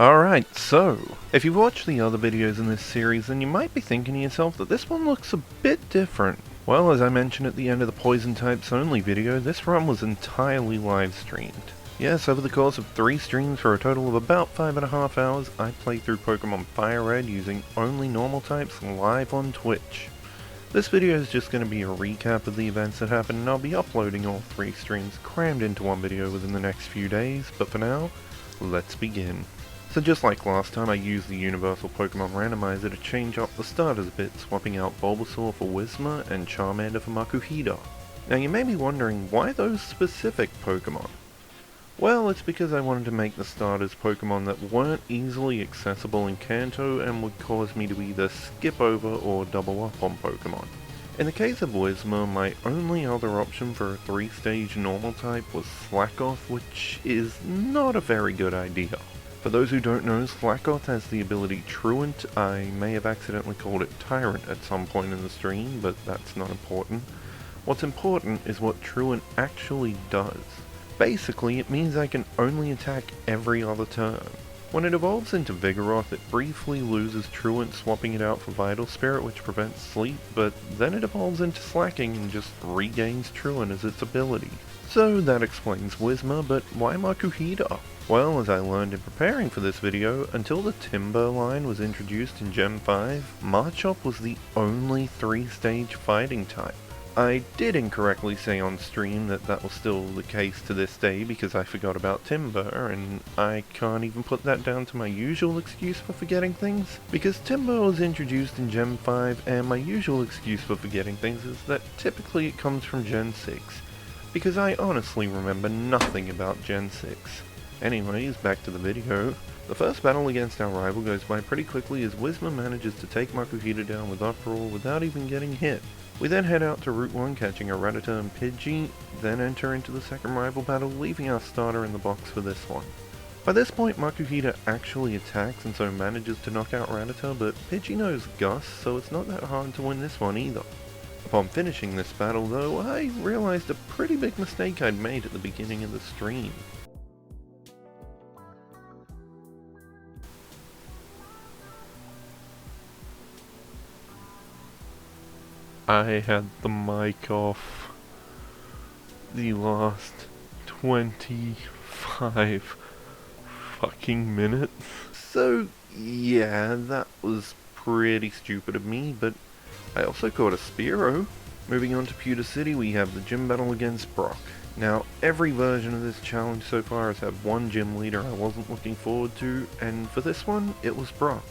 Alright, so, if you've watched the other videos in this series, then you might be thinking to yourself that this one looks a bit different. Well, as I mentioned at the end of the Poison Types Only video, this run was entirely live streamed. Yes, over the course of 3 streams for a total of about 5.5 hours, I played through Pokémon FireRed using only normal types live on Twitch. This video is just going to be a recap of the events that happened, and I'll be uploading all 3 streams crammed into one video within the next few days, but for now, let's begin. So just like last time, I used the Universal Pokemon Randomizer to change up the starters a bit, swapping out Bulbasaur for Whismur and Charmander for Makuhita. Now you may be wondering, why those specific Pokemon? Well, it's because I wanted to make the starters Pokemon that weren't easily accessible in Kanto and would cause me to either skip over or double up on Pokemon. In the case of Whismur, my only other option for a 3-stage normal type was Slackoth, which is not a very good idea. For those who don't know, Slackoth has the ability Truant. I may have accidentally called it Tyrant at some point in the stream, but that's not important. What's important is what Truant actually does. Basically, it means I can only attack every other turn. When it evolves into Vigoroth, it briefly loses Truant, swapping it out for Vital Spirit, which prevents sleep, but then it evolves into Slacking and just regains Truant as its ability. So that explains Whismur, but why Makuhita? Well, as I learned in preparing for this video, until the Timber line was introduced in Gen 5, Machop was the only 3-stage fighting type. I did incorrectly say on stream that that was still the case to this day because I forgot about Timber, and I can't even put that down to my usual excuse for forgetting things, because Timber was introduced in Gen 5, and my usual excuse for forgetting things is that typically it comes from Gen 6, because I honestly remember nothing about Gen 6. Anyways, back to the video. The first battle against our rival goes by pretty quickly as Whismur manages to take Makuhita down with Uproar without even getting hit. We then head out to Route 1 catching a Rattata and Pidgey, then enter into the second rival battle, leaving our starter in the box for this one. By this point, Makuhita actually attacks and so manages to knock out Rattata, but Pidgey knows Gus, so it's not that hard to win this one either. Upon finishing this battle though, I realized a pretty big mistake I'd made at the beginning of the stream. I had the mic off the last 25 fucking minutes. So yeah, that was pretty stupid of me, but I also caught a Spearow. Moving on to Pewter City, we have the gym battle against Brock. Now, every version of this challenge so far has had one gym leader I wasn't looking forward to, and for this one, it was Brock.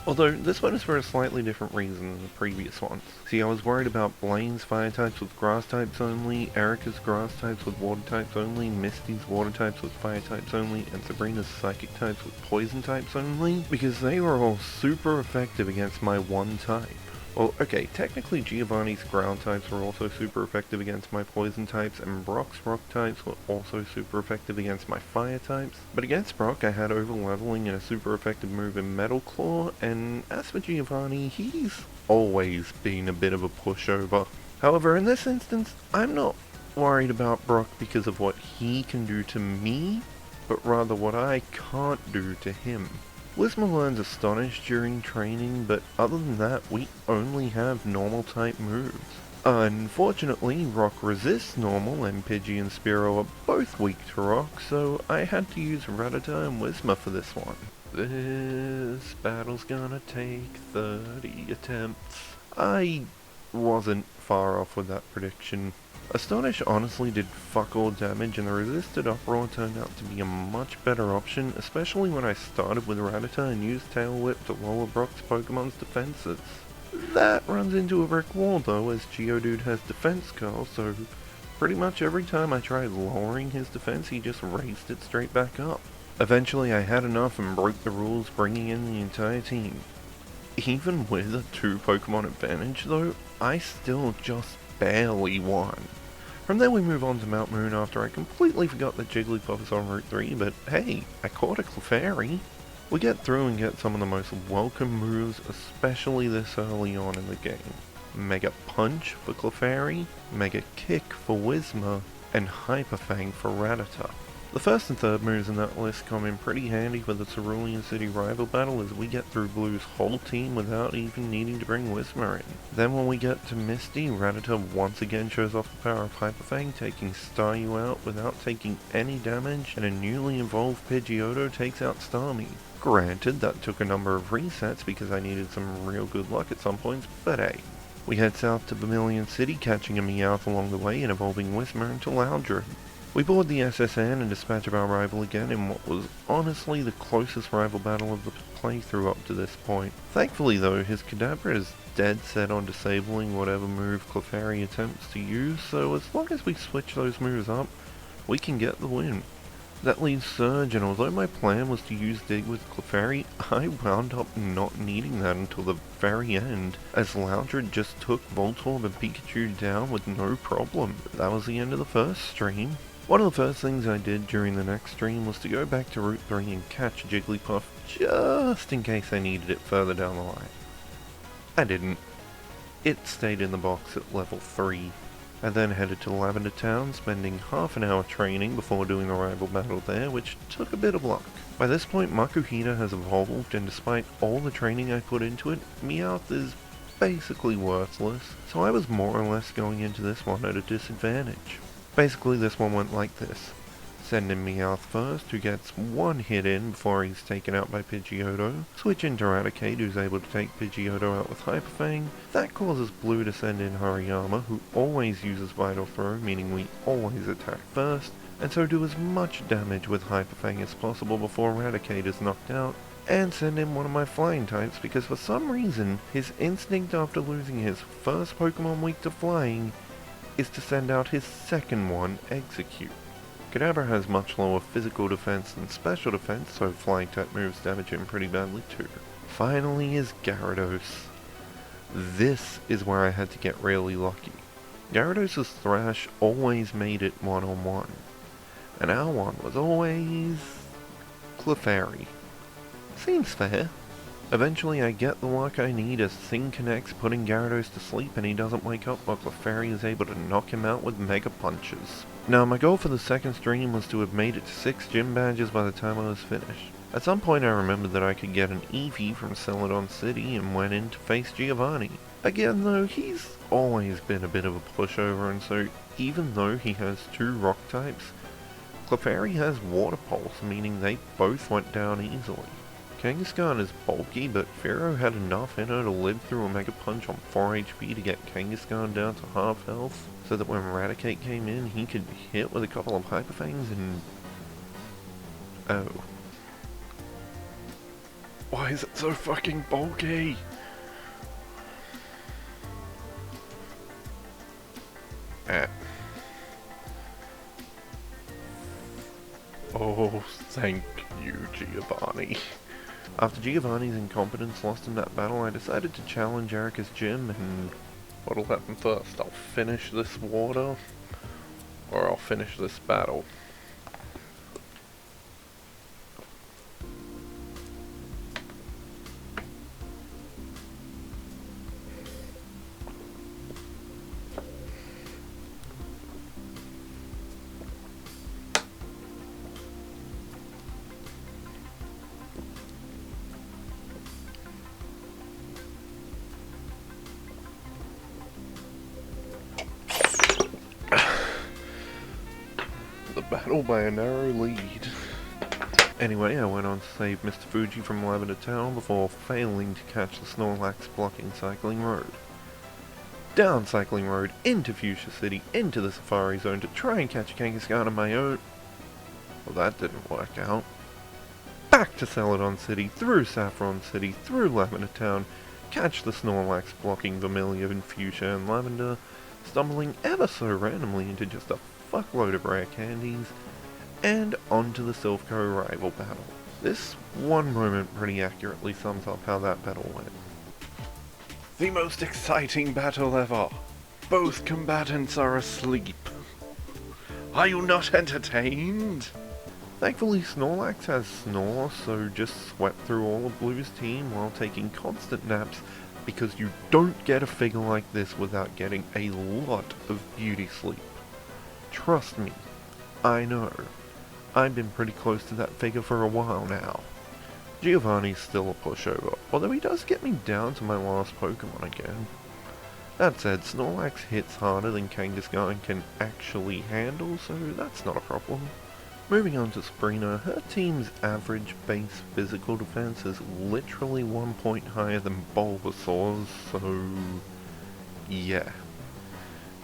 Although, this one is for a slightly different reason than the previous ones. See, I was worried about Blaine's fire types with grass types only, Erica's grass types with water types only, Misty's water types with fire types only, and Sabrina's psychic types with poison types only, because they were all super effective against my one type. Well, okay, technically Giovanni's ground types were also super effective against my poison types, and Brock's rock types were also super effective against my fire types. But against Brock, I had over-leveling and a super effective move in Metal Claw, and as for Giovanni, he's always been a bit of a pushover. However, in this instance, I'm not worried about Brock because of what he can do to me, but rather what I can't do to him. Whismur learns Astonish during training, but other than that, we only have normal type moves. Unfortunately, Rock resists normal, and Pidgey and Spearow are both weak to Rock, so I had to use Rattata and Whismur for this one. This battle's gonna take 30 attempts. I wasn't far off with that prediction. Astonish honestly did fuck all damage, and the resisted Uproar turned out to be a much better option, especially when I started with Rattata and used Tail Whip to lower Brock's Pokemon's defenses. That runs into a brick wall though, as Geodude has Defense Curl, so pretty much every time I tried lowering his defense, he just raised it straight back up. Eventually I had enough and broke the rules, bringing in the entire team. Even with a 2 Pokemon advantage though, I still just barely won. From there we move on to Mount Moon after I completely forgot that Jigglypuff is on Route 3, but hey, I caught a Clefairy. We get through and get some of the most welcome moves, especially this early on in the game. Mega Punch for Clefairy, Mega Kick for Whismur, and Hyper Fang for Rattata. The first and third moves in that list come in pretty handy for the Cerulean City rival battle as we get through Blue's whole team without even needing to bring Whismur in. Then when we get to Misty, Rattata once again shows off the power of Hyper Fang, taking Staryu out without taking any damage, and a newly evolved Pidgeotto takes out Starmie. Granted, that took a number of resets because I needed some real good luck at some points, but hey. We head south to Vermilion City, catching a Meowth along the way and evolving Whismur into Loudred. We board the SSN and dispatch of our rival again in what was honestly the closest rival battle of the playthrough up to this point. Thankfully though, his Kadabra is dead set on disabling whatever move Clefairy attempts to use, so as long as we switch those moves up, we can get the win. That leaves Surge, and although my plan was to use Dig with Clefairy, I wound up not needing that until the very end, as Loudred just took Voltorb and Pikachu down with no problem. That was the end of the first stream. One of the first things I did during the next stream was to go back to Route 3 and catch Jigglypuff just in case I needed it further down the line. I didn't. It stayed in the box at level 3. I then headed to Lavender Town, spending half an hour training before doing the rival battle there, which took a bit of luck. By this point, Makuhita has evolved, and despite all the training I put into it, Meowth is basically worthless, so I was more or less going into this one at a disadvantage. Basically, this one went like this. Send in Meowth first, who gets one hit in before he's taken out by Pidgeotto. Switch into Raticate, who's able to take Pidgeotto out with Hyper Fang. That causes Blue to send in Hariyama, who always uses Vital Throw, meaning we always attack first, and so do as much damage with Hyper Fang as possible before Raticate is knocked out. And send in one of my flying types, because for some reason, his instinct after losing his first Pokemon weak to flying is to send out his second one, Execute. Kadabra has much lower physical defense than special defense, so flying type moves damage him pretty badly too. Finally is Gyarados. This is where I had to get really lucky. Gyarados' Thrash always made it one-on-one, and our one was always Clefairy. Seems fair. Eventually I get the luck I need as Thing connects, putting Gyarados to sleep, and he doesn't wake up while Clefairy is able to knock him out with Mega Punches. Now my goal for the second stream was to have made it to 6 gym badges by the time I was finished. At some point I remembered that I could get an Eevee from Celadon City and went in to face Giovanni. Again though, he's always been a bit of a pushover, and so even though he has 2 rock types, Clefairy has Water Pulse, meaning they both went down easily. Kangaskhan is bulky, but Pharaoh had enough in her to live through a Mega Punch on 4 HP to get Kangaskhan down to half health, so that when Raticate came in, he could hit with a couple of Hyper Fangs and... oh. Why is it so fucking bulky? Oh, thank you, Giovanni. After Giovanni's incompetence lost in that battle, I decided to challenge Erica's gym, and what'll happen first? I'll finish this water, or I'll finish this battle. Battle by a narrow lead. Anyway, I went on to save Mr. Fuji from Lavender Town before failing to catch the Snorlax blocking Cycling Road. Down Cycling Road, into Fuchsia City, into the Safari Zone to try and catch a Kangaskhan on my own. Well, that didn't work out. Back to Celadon City, through Saffron City, through Lavender Town, catch the Snorlax blocking Vermilion, Fuchsia, and Lavender, stumbling ever so randomly into just a fuckload of rare candies, and onto the Silphco rival battle. This one moment pretty accurately sums up how that battle went. The most exciting battle ever! Both combatants are asleep. Are you not entertained? Thankfully Snorlax has Snore, so just swept through all of Blue's team while taking constant naps, because you don't get a figure like this without getting a lot of beauty sleep. Trust me, I know. I've been pretty close to that figure for a while now. Giovanni's still a pushover, although he does get me down to my last Pokemon again. That said, Snorlax hits harder than Kangaskhan can actually handle, so that's not a problem. Moving on to Sabrina, her team's average base physical defense is literally 1 point higher than Bulbasaur's, so yeah.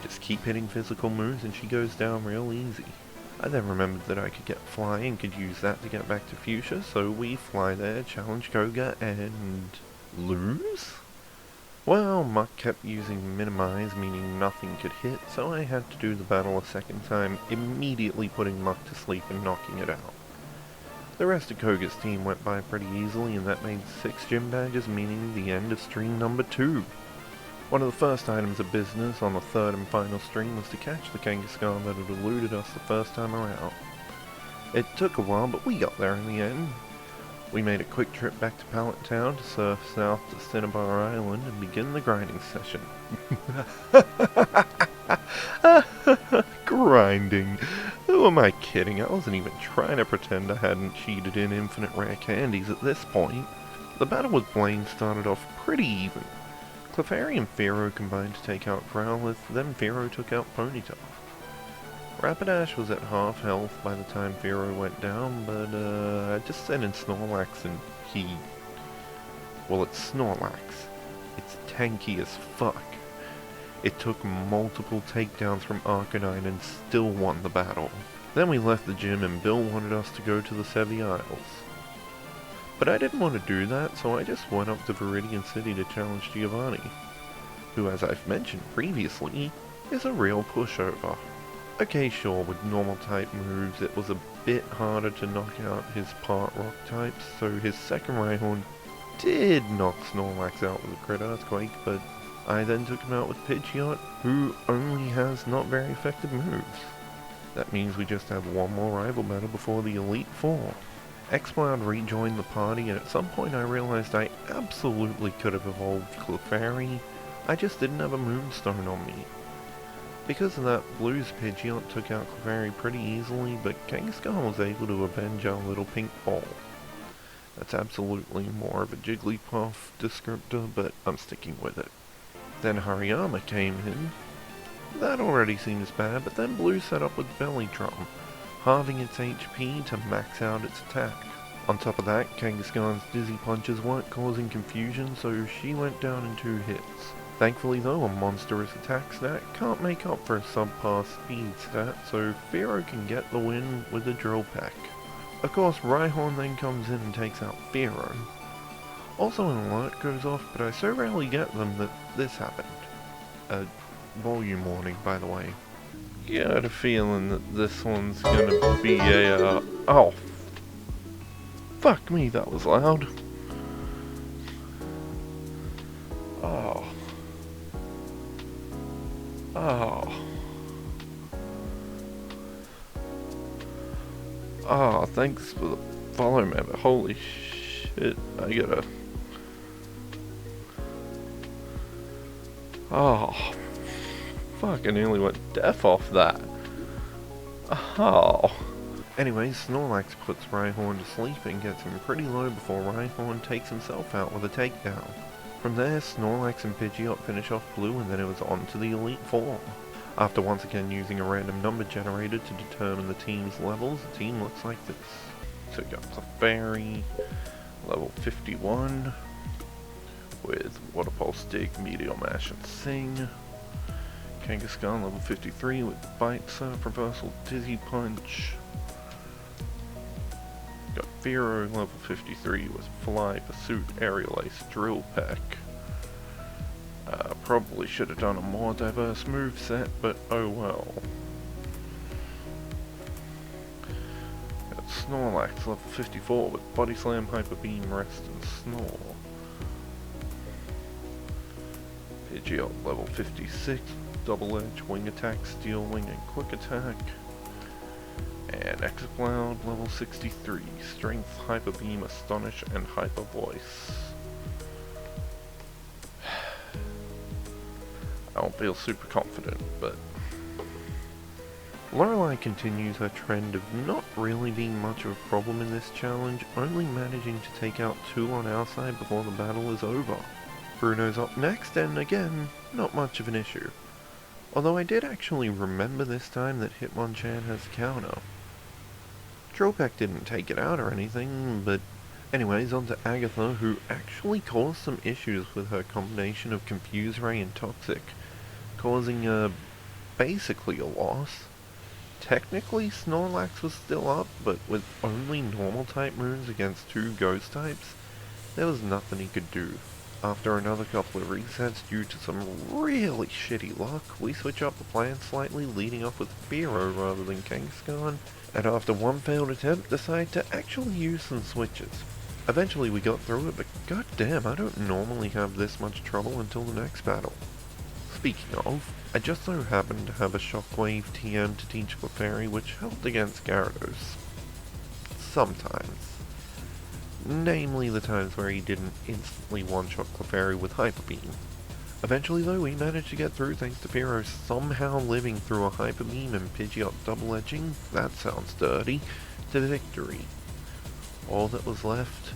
Just keep hitting physical moves and she goes down real easy. I then remembered that I could get Fly and could use that to get back to Fuchsia, so we fly there, challenge Koga, and lose? Well, Muck kept using Minimize, meaning nothing could hit, so I had to do the battle a second time, immediately putting Muck to sleep and knocking it out. The rest of Koga's team went by pretty easily, and that made 6 gym badges, meaning the end of stream number 2. One of the first items of business on the third and final stream was to catch the Kangaskhan that had eluded us the first time around. It took a while, but we got there in the end. We made a quick trip back to Pallet Town to surf south to Cinnabar Island and begin the grinding session. Grinding? Who am I kidding? I wasn't even trying to pretend I hadn't cheated in infinite rare candies at this point. The battle with Blaine started off pretty even. Clefairy and Fearow combined to take out Growlithe, then Fearow took out Ponyta. Rapidash was at half health by the time Fearow went down, but I just sent in Snorlax and he... well, it's Snorlax. It's tanky as fuck. It took multiple takedowns from Arcanine and still won the battle. Then we left the gym and Bill wanted us to go to the Sevi Isles. But I didn't want to do that, so I just went up to Viridian City to challenge Giovanni, who, as I've mentioned previously, is a real pushover. Okay, sure, with normal type moves it was a bit harder to knock out his part rock types, so his second Rhyhorn did knock Snorlax out with a crit earthquake, but I then took him out with Pidgeot, who only has not very effective moves. That means we just have one more rival battle before the Elite Four. Exploud rejoined the party, and at some point I realized I absolutely could have evolved Clefairy, I just didn't have a Moonstone on me. Because of that, Blue's Pidgeot took out Clefairy pretty easily, but Kangaskhan was able to avenge our little pink ball. That's absolutely more of a Jigglypuff descriptor, but I'm sticking with it. Then Hariyama came in. That already seems bad, but then Blue set up with Belly Drum, halving its HP to max out its attack. On top of that, Kangaskhan's Dizzy Punches weren't causing confusion, so she went down in 2 hits. Thankfully though, a monstrous attack stat can't make up for a subpar speed stat, so Fearow can get the win with a Drill Peck. Of course, Rhyhorn then comes in and takes out Fearow. Also an alert goes off, but I so rarely get them that this happened. Volume warning, by the way. Got a feeling that this one's gonna be a, oh! Fuck me, that was loud. Oh. Oh. Oh, thanks for the follow, man, but holy shit, I gotta... Oh. Fuck, I nearly went deaf off that. Oh. Anyways, Snorlax puts Rhyhorn to sleep and gets him pretty low before Rhyhorn takes himself out with a takedown. From there, Snorlax and Pidgeot finish off Blue, and then it was on to the Elite Four. After once again using a random number generator to determine the team's levels, the team looks like this. So we got Clefairy, level 51, with Water Pulse, Dig, Meteor Mash, and Sing. Kangaskhan, level 53, with Bite, Surf, Reversal, Dizzy Punch. Got Fearow, level 53, with Fly, Pursuit, Aerial Ace, Drill Peck. Probably should have done a more diverse moveset, but oh well. Got Snorlax, level 54, with Body Slam, Hyper Beam, Rest, and Snore. Pidgeot, level 56, Double Edge, Wing Attack, Steel Wing, and Quick Attack. And Exploud, level 63, Strength, Hyper Beam, Astonish, and Hyper Voice. I don't feel super confident, but Lorelei continues her trend of not really being much of a problem in this challenge, only managing to take out 2 on our side before the battle is over. Bruno's up next, and again, not much of an issue. Although I did actually remember this time that Hitmonchan has counter. Drillpeck didn't take it out or anything, but anyways, on to Agatha, who actually caused some issues with her combination of Confuse Ray and Toxic, causing basically a loss. Technically, Snorlax was still up, but with only normal type moves against 2 ghost types, there was nothing he could do. After another couple of resets due to some really shitty luck, we switch up the plan slightly, leading off with Fearow rather than Kangaskhan, and after one failed attempt, decide to actually use some switches. Eventually we got through it, but goddamn, I don't normally have this much trouble until the next battle. Speaking of, I just so happened to have a Shockwave TM to teach Clefairy, which helped against Gyarados. Sometimes. Namely the times where he didn't instantly one-shot Clefairy with Hyper Beam. Eventually though, we managed to get through thanks to Fearow somehow living through a Hyper Beam and Pidgeot double-edging, that sounds dirty, to victory. All that was left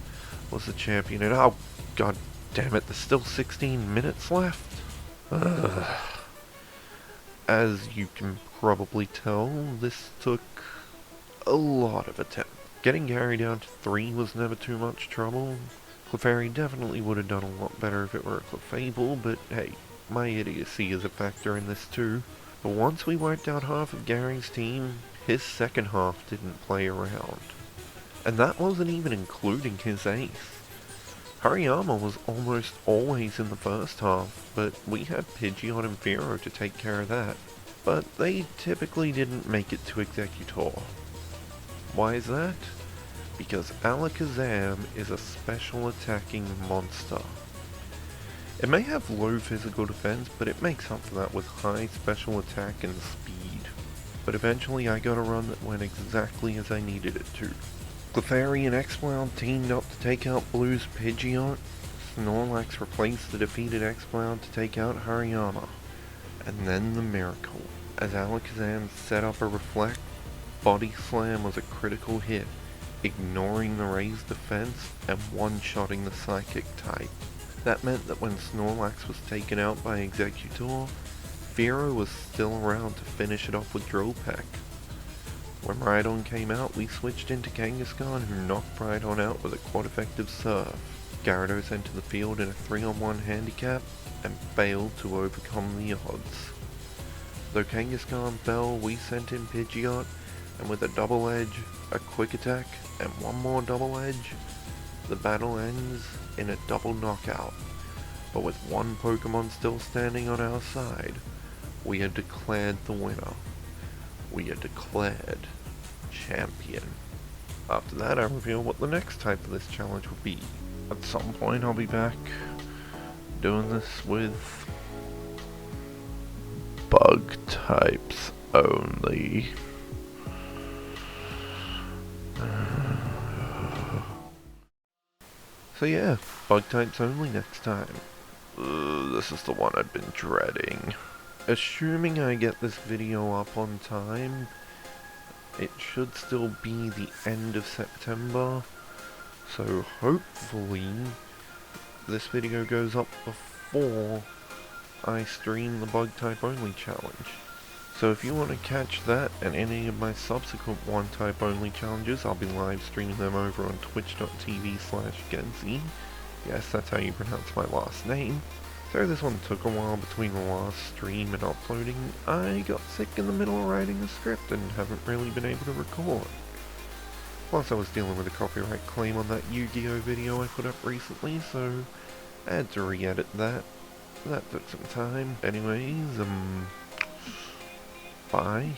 was the champion, and oh god damn it, there's still 16 minutes left? As you can probably tell, this took a lot of attempts. Getting Gary down to 3 was never too much trouble. Clefairy definitely would have done a lot better if it were a Clefable, but hey, my idiocy is a factor in this too. But once we wiped out half of Gary's team, his second half didn't play around. And that wasn't even including his ace. Hariyama was almost always in the first half, but we had Pidgeot and Fearow to take care of that. But they typically didn't make it to Executor. Why is that? Because Alakazam is a special attacking monster. It may have low physical defense, but it makes up for that with high special attack and speed. But eventually I got a run that went exactly as I needed it to. Clefairy and Exploud teamed up to take out Blue's Pidgeot. Snorlax replaced the defeated Exploud to take out Hariyama. And then the miracle. As Alakazam set up a Reflect, Body Slam was a critical hit, ignoring the raised defense and one-shotting the Psychic type. That meant that when Snorlax was taken out by Executor, Fearow was still around to finish it off with Drillpeck. When Rhydon came out, we switched into Kangaskhan, who knocked Rhydon out with a quad-effective Surf. Gyarados entered the field in a 3-on-1 handicap, and failed to overcome the odds. Though Kangaskhan fell, we sent in Pidgeot, and with a double edge, a quick attack, and one more double edge, the battle ends in a double knockout. But with one Pokemon still standing on our side, we had declared the winner. We had declared champion. After that, I reveal what the next type of this challenge will be. At some point, I'll be back doing this with bug types only. So yeah, bug types only next time. This is the one I've been dreading. Assuming I get this video up on time, it should still be the end of September, so hopefully this video goes up before I stream the bug type only challenge. So if you want to catch that and any of my subsequent one type only challenges, I'll be live streaming them over on twitch.tv/Genzi. Yes, that's how you pronounce my last name. So this one took a while between the last stream and uploading. I got sick in the middle of writing the script and haven't really been able to record. Plus I was dealing with a copyright claim on that Yu-Gi-Oh video I put up recently, so I had to re-edit that. That took some time. Anyways, bye.